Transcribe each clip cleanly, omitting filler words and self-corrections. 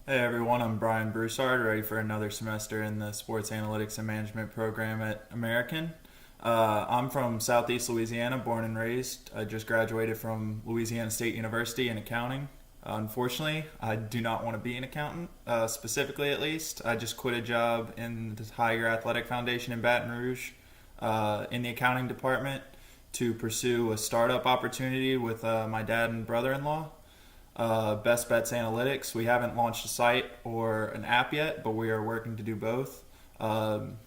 Hey everyone, I'm Brian Broussard, ready for another semester in the Sports Analytics and Management program at American. I'm from Southeast Louisiana, born and raised. I just graduated from Louisiana State University in accounting. Unfortunately, I do not want to be an accountant, specifically at least. I just quit a job in the Tiger Athletic Foundation in Baton Rouge in the accounting department to pursue a startup opportunity with my dad and brother in law. Best Bets Analytics. We haven't launched a site or an app yet, but we are working to do both. Um,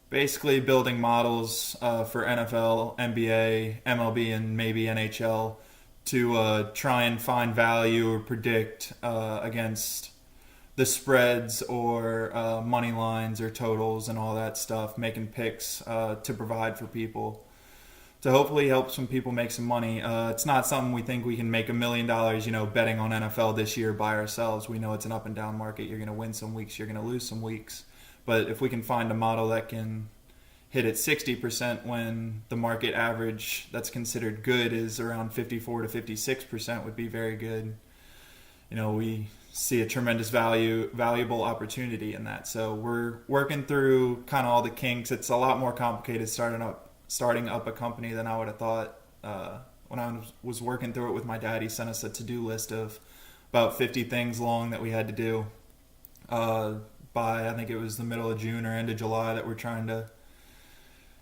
Basically, building models for NFL, NBA, MLB, and maybe NHL to try and find value or predict against the spreads or money lines or totals and all that stuff, making picks to provide for people to hopefully help some people make some money. It's not something we think we can make $1 million, betting on NFL this year by ourselves. We know it's an up and down market. You're going to win some weeks, you're going to lose some weeks. But if we can find a model that can hit at 60% when the market average that's considered good is around 54 to 56% would be very good. We see a tremendous valuable opportunity in that. So we're working through kind of all the kinks. It's a lot more complicated starting up a company than I would have thought. When I was working through it with my dad, he sent us a to-do list of about 50 things long that we had to do by, I think it was the middle of June or end of July, that we're trying to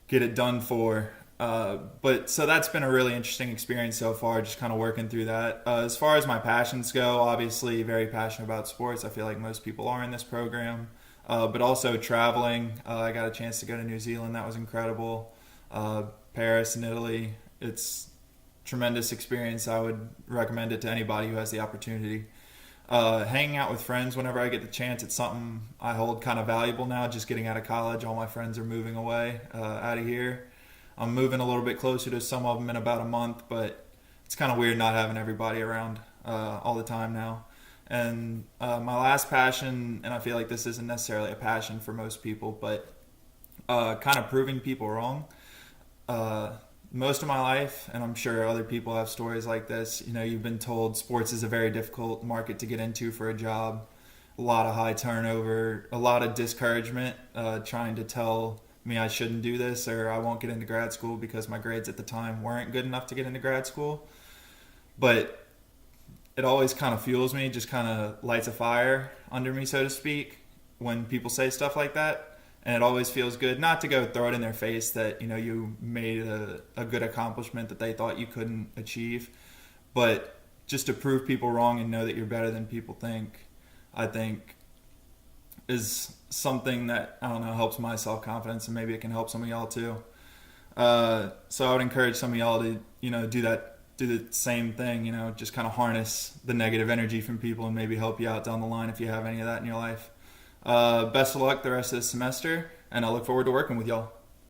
get it done for. But so that's been a really interesting experience so far, just kind of working through that. As far as my passions go, obviously very passionate about sports. I feel like most people are in this program. But also traveling. I got a chance to go to New Zealand. That was incredible. Paris and Italy. It's tremendous experience. I would recommend it to anybody who has the opportunity. Hanging out with friends whenever I get the chance, it's something I hold kind of valuable now. Just getting out of college, all my friends are moving away out of here. I'm moving a little bit closer to some of them in about a month, but it's kind of weird not having everybody around all the time now. And my last passion, and I feel like this isn't necessarily a passion for most people, but kind of proving people wrong. Most of my life, and I'm sure other people have stories like this, you've been told sports is a very difficult market to get into for a job, a lot of high turnover, a lot of discouragement, trying to tell me I shouldn't do this or I won't get into grad school because my grades at the time weren't good enough to get into grad school. But it always kind of fuels me, just kind of lights a fire under me, so to speak, when people say stuff like that. And it always feels good not to go throw it in their face that you made a good accomplishment that they thought you couldn't achieve, but just to prove people wrong and know that you're better than people think, I think is something that, I don't know, helps my self-confidence, and maybe it can help some of y'all too. So I would encourage some of y'all to do the same thing, just kind of harness the negative energy from people and maybe help you out down the line if you have any of that in your life. Best of luck the rest of this semester, and I look forward to working with y'all.